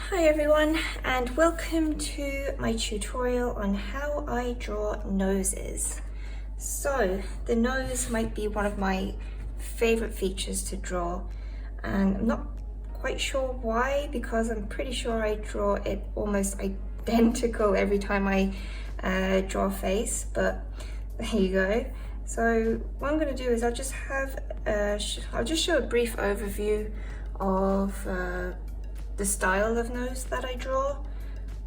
Hi everyone, and welcome to my tutorial on how I draw noses. So the nose might be one of my favorite features to draw, and I'm not quite sure why, because I'm pretty sure I draw it almost identical every time I draw a face, but there you go. So what I'm going to do is I'll just show a brief overview of the style of nose that I draw.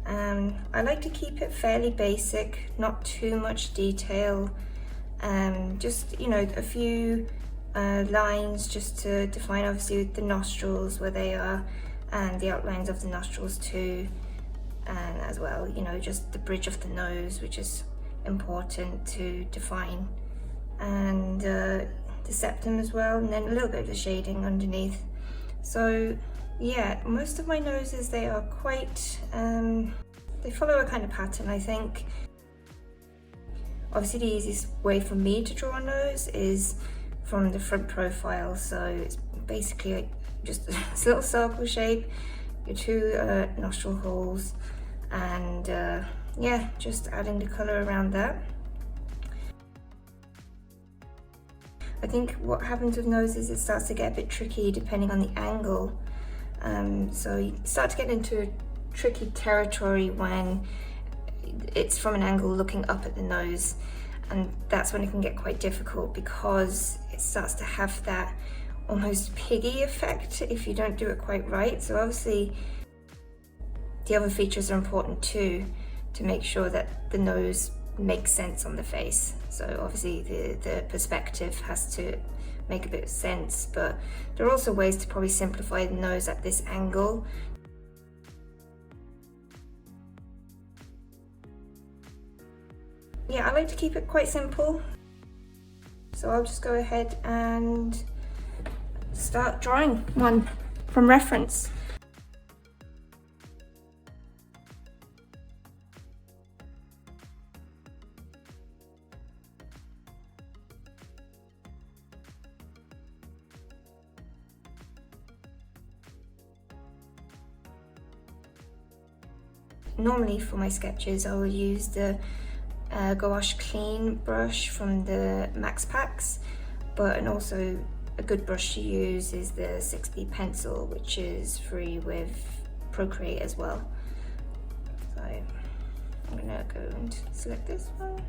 I like to keep it fairly basic, not too much detail, just, you know, a few lines just to define obviously the nostrils where they are, and the outlines of the nostrils too, and as well, you know, just the bridge of the nose, which is important to define, and the septum as well, and then a little bit of the shading underneath. So yeah, most of my noses, they are quite, they follow a kind of pattern, I think. Obviously the easiest way for me to draw a nose is from the front profile, so it's basically like just a little circle shape, your two nostril holes, and yeah, just adding the colour around that. I think what happens with noses, it starts to get a bit tricky depending on the angle. So you start to get into tricky territory when it's from an angle looking up at the nose, and that's when it can get quite difficult because it starts to have that almost piggy effect if you don't do it quite right. So obviously the other features are important too, to make sure that the nose makes sense on the face. So obviously the perspective has to make a bit of sense, but there are also ways to probably simplify the nose at this angle. Yeah, I like to keep it quite simple, so I'll just go ahead and start drawing one from reference. Normally for my sketches I will use the gouache clean brush from the Max Packs, and also a good brush to use is the 6B pencil, which is free with Procreate as well. So I'm gonna go and select this one.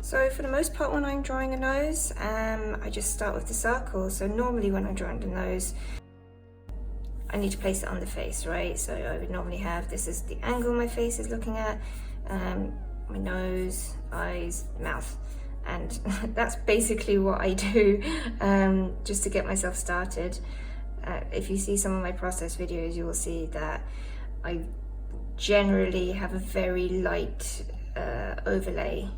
So for the most part when I'm drawing a nose, I just start with the circle. So normally when I'm drawing the nose, I need to place it on the face, right? So I would normally have, this is the angle my face is looking at, my nose, eyes, mouth, and that's basically what I do just to get myself started. If you see some of my process videos, you will see that I generally have a very light overlay.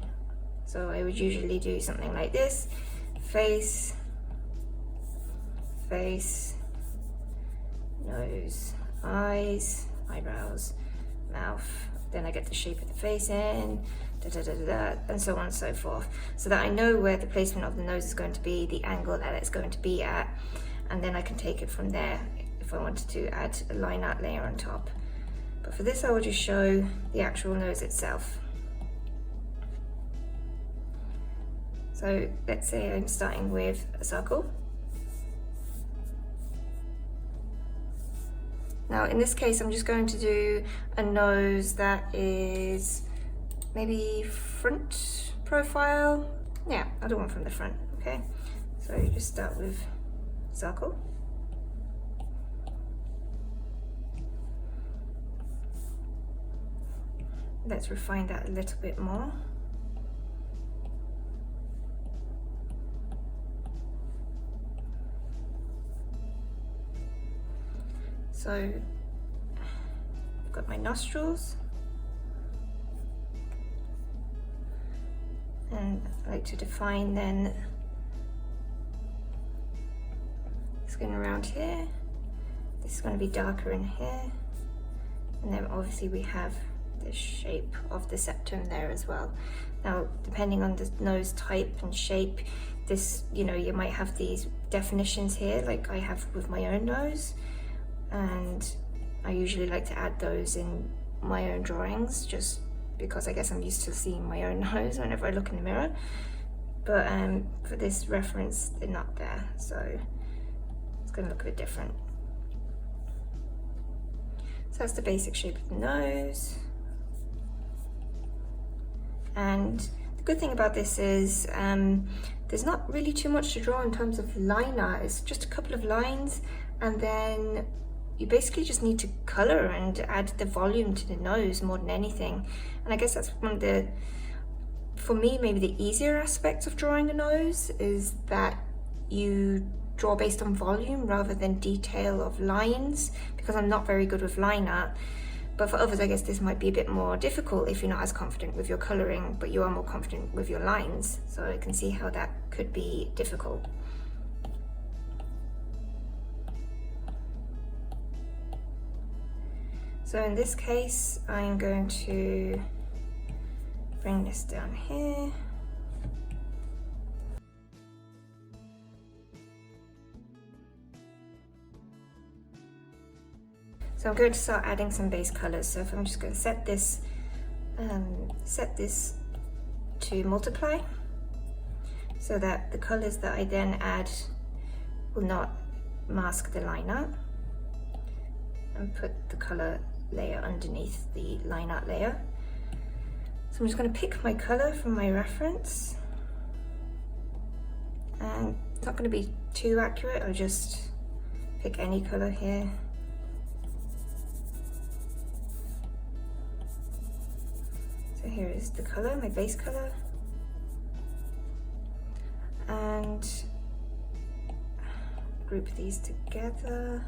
So I would usually do something like this: face, face, nose, eyes, eyebrows, mouth, then I get the shape of the face in, and so on and so forth, so that I know where the placement of the nose is going to be, the angle that it's going to be at, and then I can take it from there if I wanted to add a line art layer on top. But for this I will just show the actual nose itself. So let's say I'm starting with a circle. Now in this case I'm just going to do a nose that is maybe front profile. Yeah, I do one from the front, okay? So you just start with circle. Let's refine that a little bit more. So I've got my nostrils, and I like to define then it's going around here. This is going to be darker in here, and then obviously we have the shape of the septum there as well. Now, depending on the nose type and shape, this, you know, you might have these definitions here, like I have with my own nose, and I usually like to add those in my own drawings, just because I guess I'm used to seeing my own nose whenever I look in the mirror. But for this reference, they're not there, so it's gonna look a bit different. So that's the basic shape of the nose. And the good thing about this is there's not really too much to draw in terms of line art. It's just a couple of lines, and then you basically just need to color and add the volume to the nose more than anything. And I guess that's one of the, for me, maybe the easier aspects of drawing a nose is that you draw based on volume rather than detail of lines, because I'm not very good with line art. But for others, I guess this might be a bit more difficult if you're not as confident with your coloring, but you are more confident with your lines. So I can see how that could be difficult. So in this case, I'm going to bring this down here. So I'm going to start adding some base colors. So if I'm just going to set this to multiply, so that the colors that I then add will not mask the line art, and put the color layer underneath the line art layer. So I'm just going to pick my color from my reference, and it's not going to be too accurate. I'll just pick any color here. So here is the color, my base color, and group these together.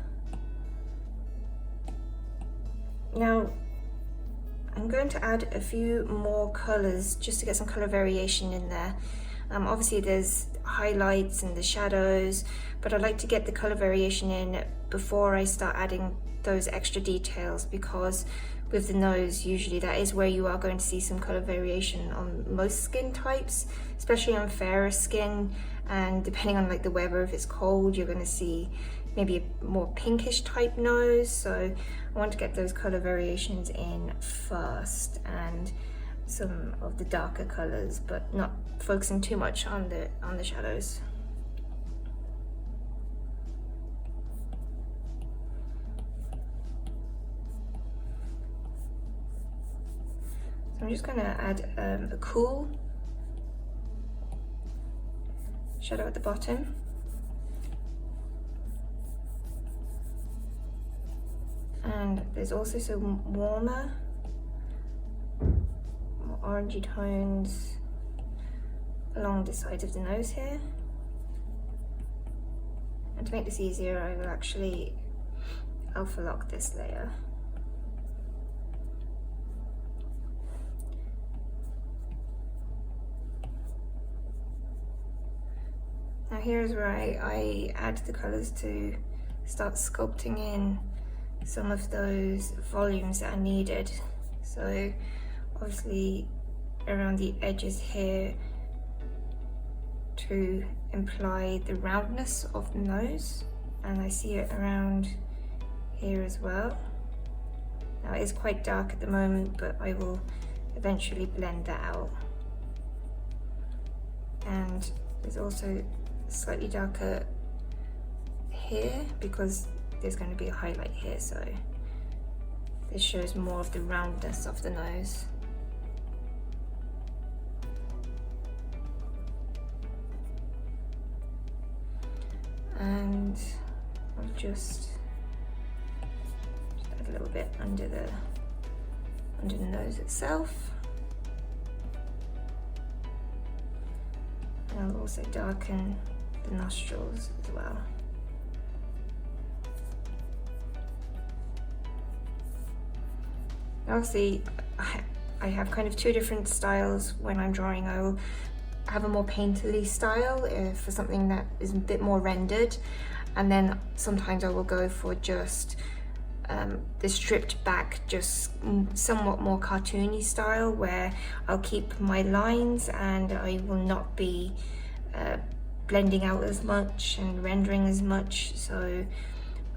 Now I'm going to add a few more colors just to get some color variation in there. Obviously there's highlights and the shadows, but I like to get the color variation in before I start adding those extra details, because with the nose, usually that is where you are going to see some color variation on most skin types, especially on fairer skin, and depending on like the weather, if it's cold, you're going to see maybe a more pinkish type nose. So I want to get those color variations in first, and some of the darker colors, but not focusing too much on the shadows. So I'm just going to add a cool shadow at the bottom. And there's also some warmer, more orangey tones along the sides of the nose here. And to make this easier, I will actually alpha lock this layer. Now here's where I add the colors to start sculpting in some of those volumes that are needed. So obviously around the edges here to imply the roundness of the nose, and I see it around here as well. Now it is quite dark at the moment, but I will eventually blend that out. And there's also slightly darker here because there's going to be a highlight here, so this shows more of the roundness of the nose. And I'll just add a little bit under the nose itself. And I'll also darken the nostrils as well. Obviously, I have kind of two different styles when I'm drawing. I will have a more painterly style for something that is a bit more rendered, and then sometimes I will go for just the stripped back, just somewhat more cartoony style, where I'll keep my lines and I will not be blending out as much and rendering as much. So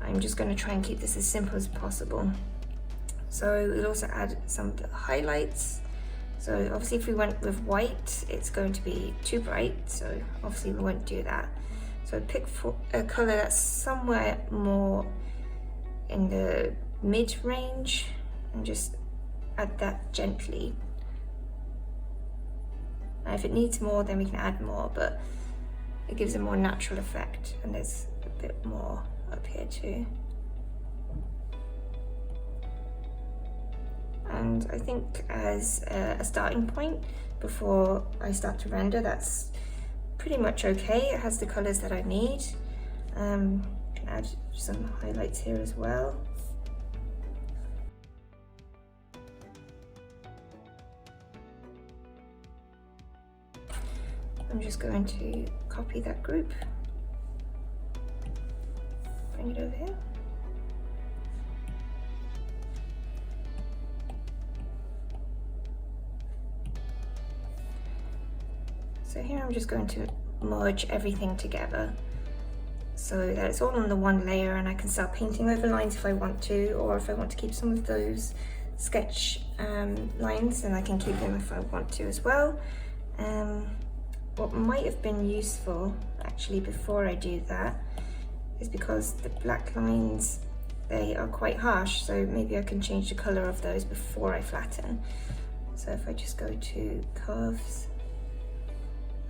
I'm just going to try and keep this as simple as possible. So we'll also add some of the highlights. So obviously if we went with white, it's going to be too bright, so obviously we won't do that. So pick for a color that's somewhere more in the mid-range and just add that gently. And if it needs more, then we can add more, but it gives a more natural effect. And there's a bit more up here too. And I think as a starting point, before I start to render, that's pretty much okay. It has the colors that I need. Can add some highlights here as well. I'm just going to copy that group, bring it over here. So here I'm just going to merge everything together so that it's all on the one layer, and I can start painting over lines if I want to, or if I want to keep some of those sketch lines, then I can keep them if I want to as well. What might have been useful actually before I do that is because the black lines, they are quite harsh, so maybe I can change the color of those before I flatten. So if I just go to curves,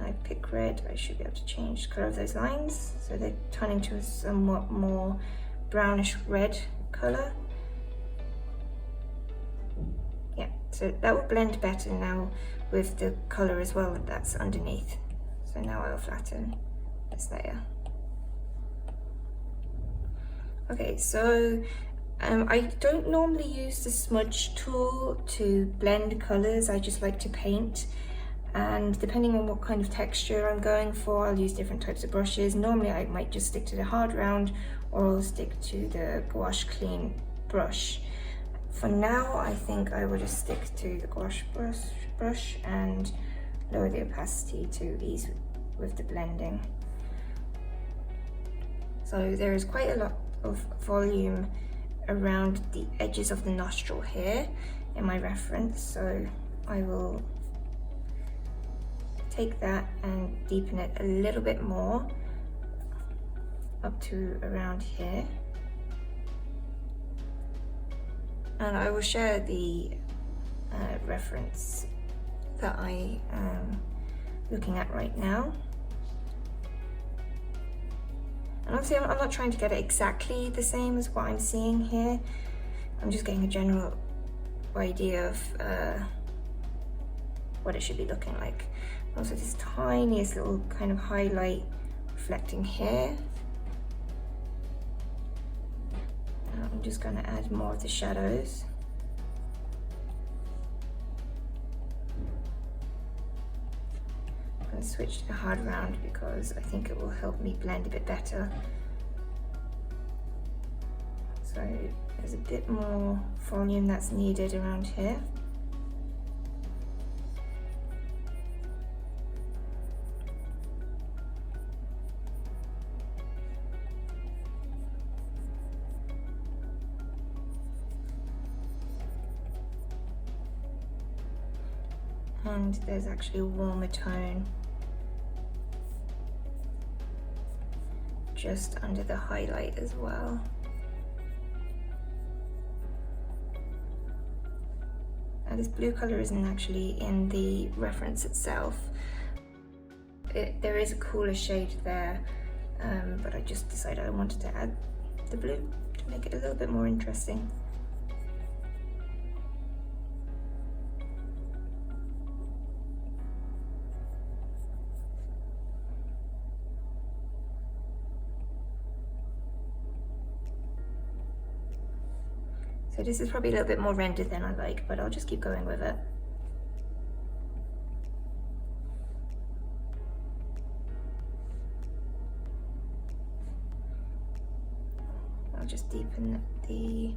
I pick red, I should be able to change the color of those lines so they turn into a somewhat more brownish red color. Yeah, so that will blend better now with the color as well that's underneath. So now I'll flatten this layer. Okay, so I don't normally use the smudge tool to blend colors. I just like to paint, and depending on what kind of texture I'm going for, I'll use different types of brushes. Normally I might just stick to the hard round, or I'll stick to the gouache clean brush. For now, I think I will just stick to the gouache brush and lower the opacity to ease with the blending. So there is quite a lot of volume around the edges of the nostril here in my reference, so I will take that and deepen it a little bit more up to around here. And I will share the reference that I am looking at right now. And obviously I'm not trying to get it exactly the same as what I'm seeing here. I'm just getting a general idea of what it should be looking like. Also this tiniest little kind of highlight reflecting here. I'm just going to add more of the shadows. I'm going to switch to the hard round because I think it will help me blend a bit better. So there's a bit more volume that's needed around here. And there's actually a warmer tone just under the highlight as well. Now this blue color isn't actually in the reference itself. There is a cooler shade there, but I just decided I wanted to add the blue to make it a little bit more interesting. So this is probably a little bit more rendered than I like, but I'll just keep going with it. just deepen the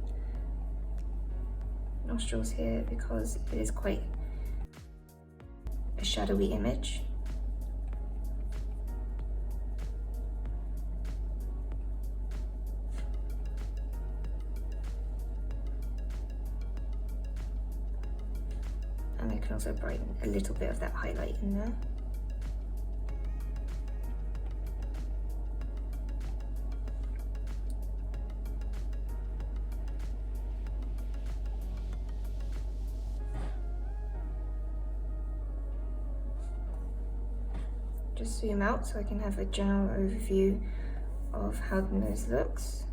nostrils here because it is quite a shadowy image. And I can also brighten a little bit of that highlight in there. Just zoom out so I can have a general overview of how the nose looks.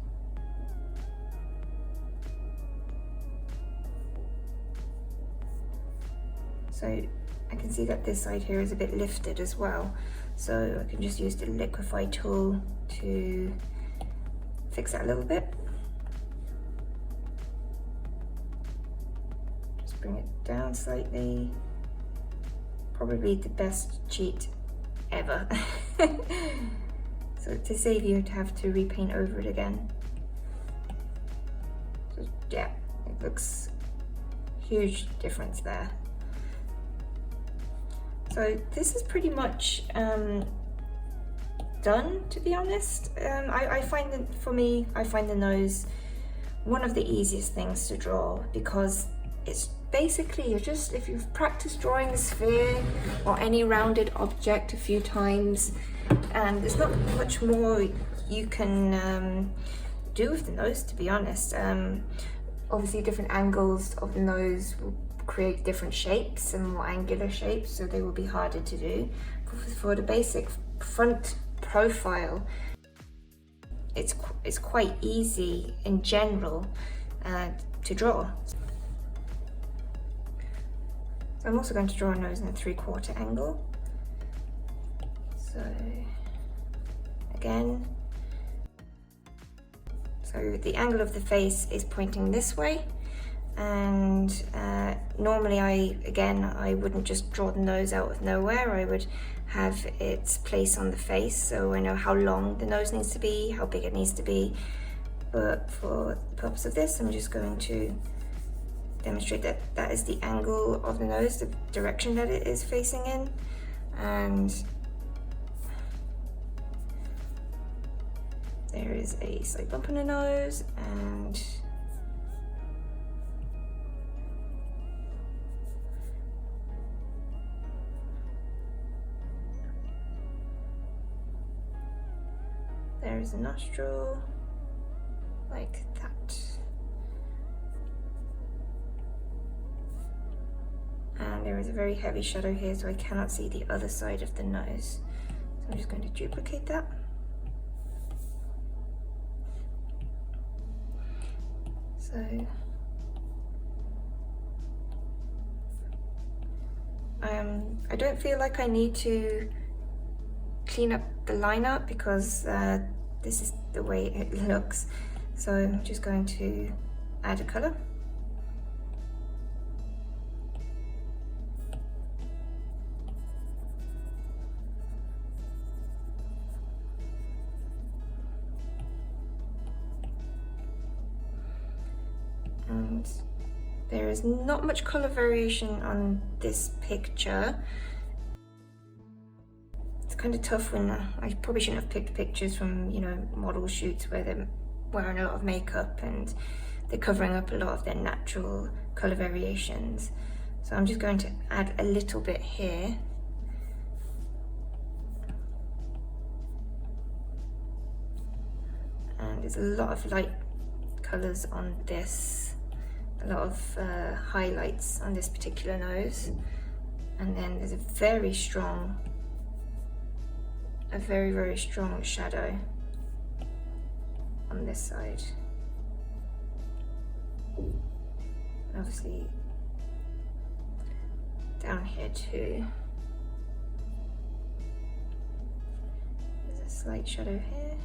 So I can see that this side here is a bit lifted as well. So I can just use the liquify tool to fix that a little bit. Just bring it down slightly. Probably the best cheat ever. So to save you to have to repaint over it again. So yeah, it looks huge difference there. So this is pretty much done, to be honest. I find that for me, I find the nose one of the easiest things to draw because it's basically, if you've practiced drawing a sphere or any rounded object a few times, and there's not much more you can do with the nose, to be honest. Obviously different angles of the nose will create different shapes and more angular shapes, so they will be harder to do. For the basic front profile, it's quite easy in general to draw. So I'm also going to draw a nose in a 3/4 angle. So again, so the angle of the face is pointing this way, and normally I wouldn't just draw the nose out of nowhere. I would have its place on the face, so I know how long the nose needs to be, how big it needs to be. But for the purpose of this, I'm just going to demonstrate that that is the angle of the nose, the direction that it is facing in. And there is a slight bump in the nose, and there is a nostril, like that. And there is a very heavy shadow here, so I cannot see the other side of the nose. So I'm just going to duplicate that. So I don't feel like I need to clean up the line art because this is the way it looks. So I'm just going to add a color. And there is not much color variation on this picture. It's kind of tough when I probably shouldn't have picked pictures from, you know, model shoots where they're wearing a lot of makeup and they're covering up a lot of their natural color variations. So I'm just going to add a little bit here. And there's a lot of light colors on this. A lot of highlights on this particular nose, and then there's a very very strong shadow on this side, and obviously down here too there's a slight shadow here.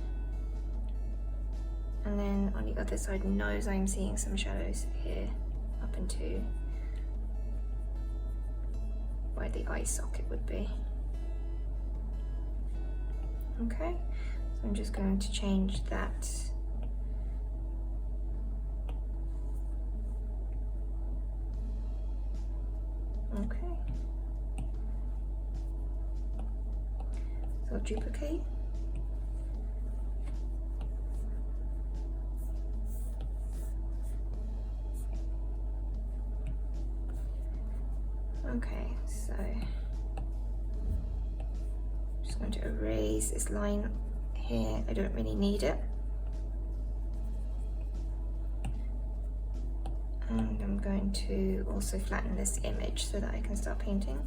And then on the other side nose, I'm seeing some shadows here up into where the eye socket would be. Okay, so I'm just going to change that So I'll duplicate. Okay, so I'm just going to erase this line here. I don't really need it. And I'm going to also flatten this image so that I can start painting.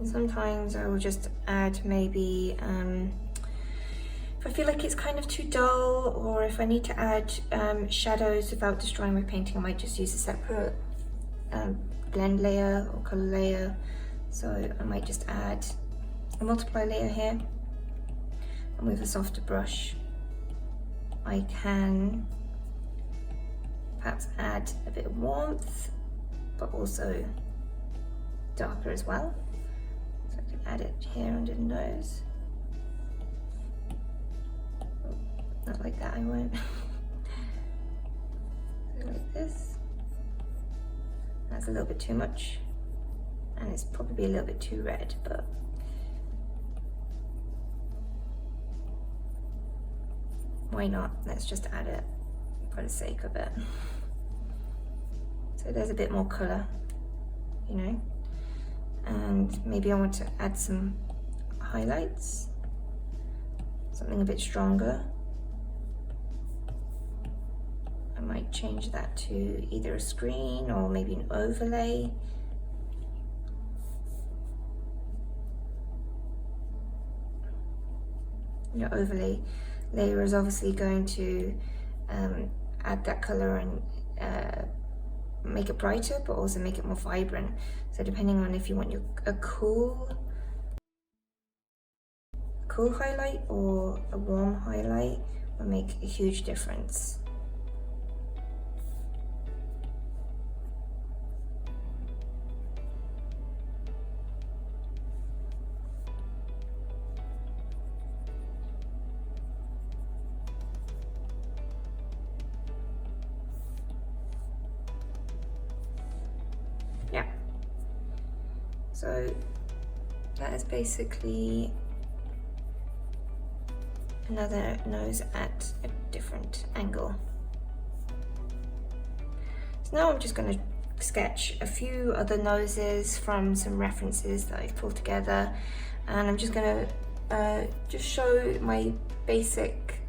And sometimes I will just add maybe, if I feel like it's kind of too dull, or if I need to add shadows without destroying my painting, I might just use a separate blend layer or color layer. So I might just add a multiply layer here, and with a softer brush I can perhaps add a bit of warmth, but also darker as well. So I can add it here under the nose. Oh, not like that, I won't. So like this. That's a little bit too much, and it's probably a little bit too red, but why not? Let's just add it for the sake of it. So there's a bit more colour, you know, and maybe I want to add some highlights, something a bit stronger. I might change that to either a screen or maybe an overlay. Your overlay layer is obviously going to add that colour and make it brighter, but also make it more vibrant. So depending on if you want a cool highlight or a warm highlight, will make a huge difference. Yeah, so that is basically another nose at a different angle. So now I'm just going to sketch a few other noses from some references that I've pulled together, and I'm just going to just show my basic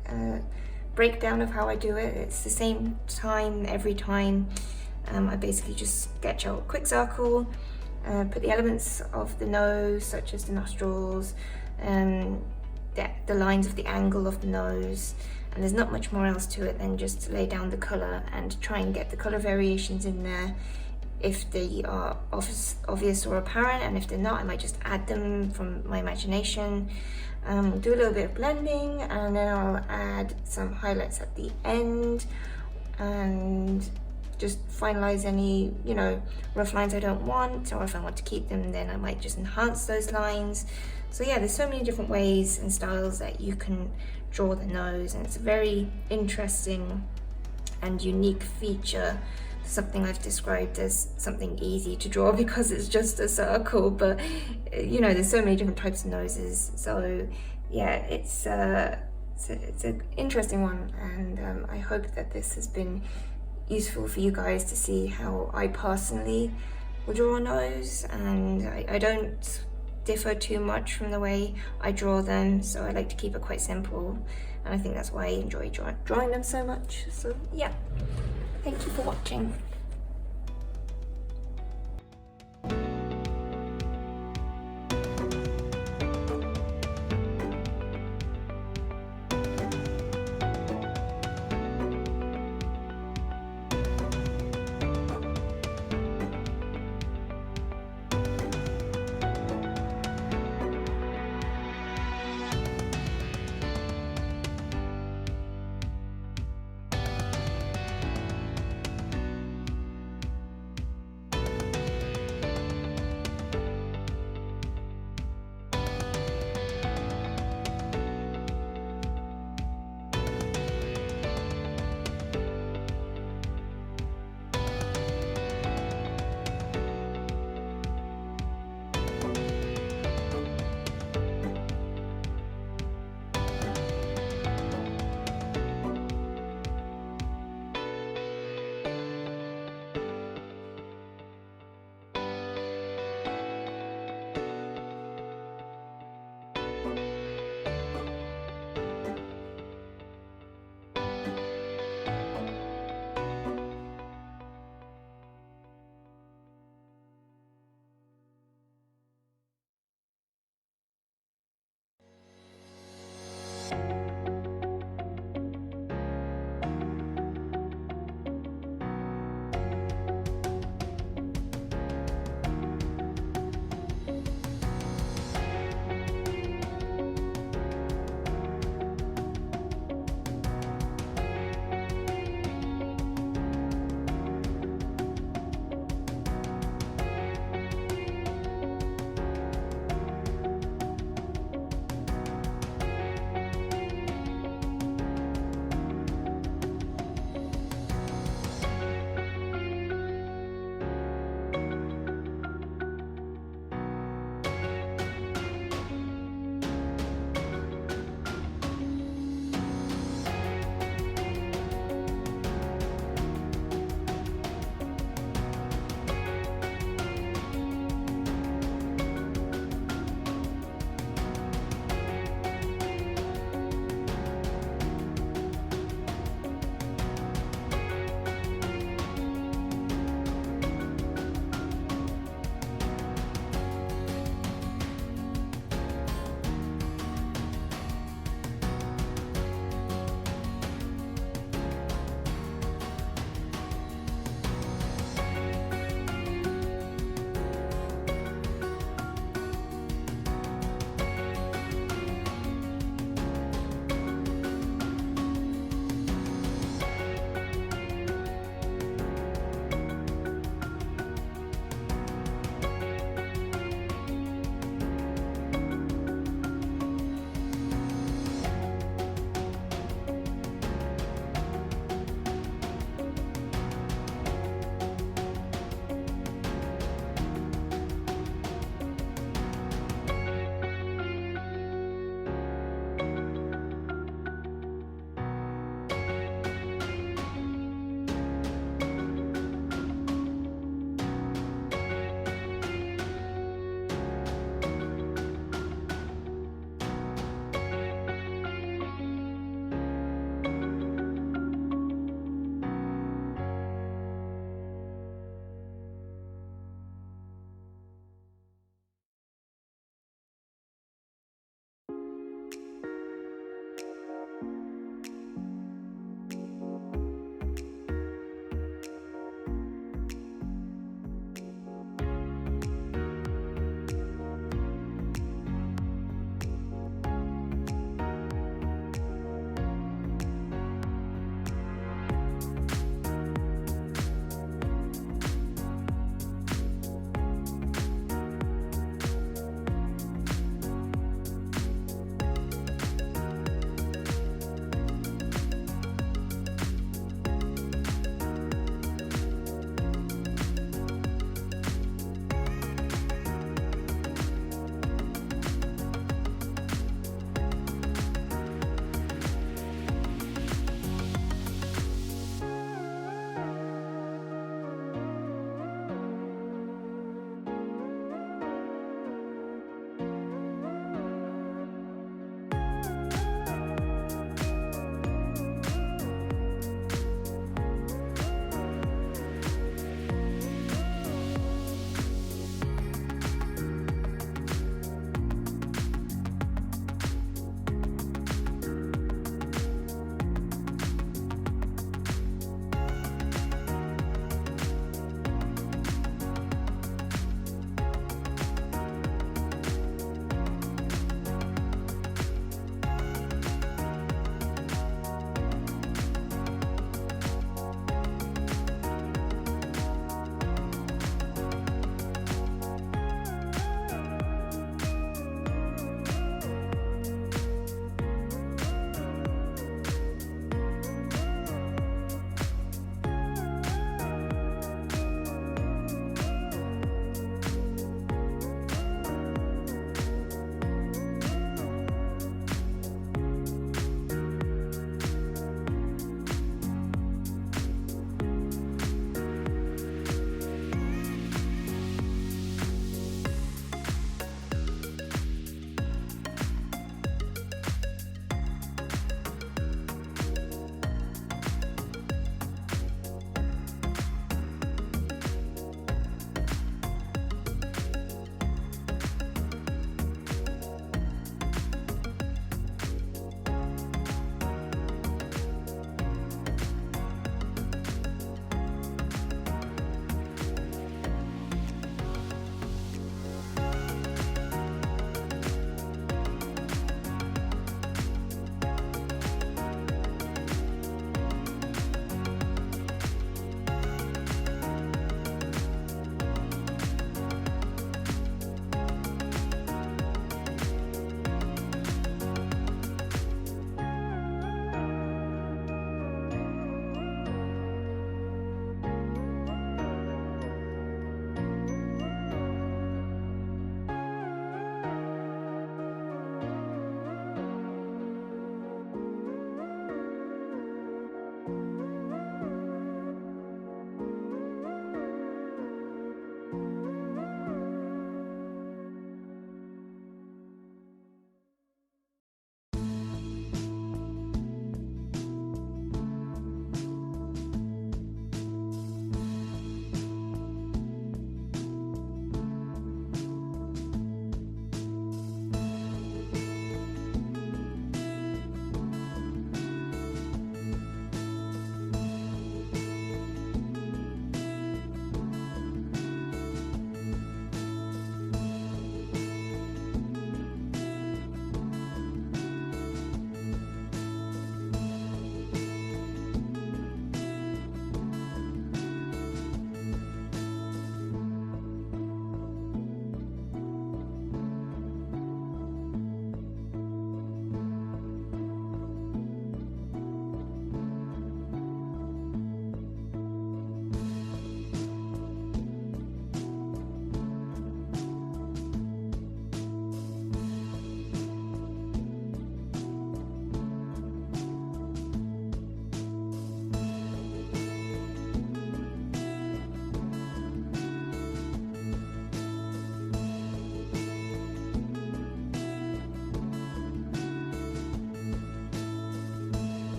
breakdown of how I do it. It's the same time every time. I basically just sketch out a quick circle, put the elements of the nose, such as the nostrils, the lines of the angle of the nose, and there's not much more else to it than just lay down the colour and try and get the colour variations in there if they are obvious or apparent, and if they're not, I might just add them from my imagination. Do a little bit of blending, and then I'll add some highlights at the end, and just finalize any, you know, rough lines I don't want, or if I want to keep them, then I might just enhance those lines. So yeah, there's so many different ways and styles that you can draw the nose, and it's a very interesting and unique feature, something I've described as something easy to draw because it's just a circle, but you know, there's so many different types of noses. So yeah, it's it's an interesting one, and I hope that this has been useful for you guys to see how I personally will draw a nose, and I don't differ too much from the way I draw them, so I like to keep it quite simple, and I think that's why I enjoy drawing them so much. So yeah, thank you for watching.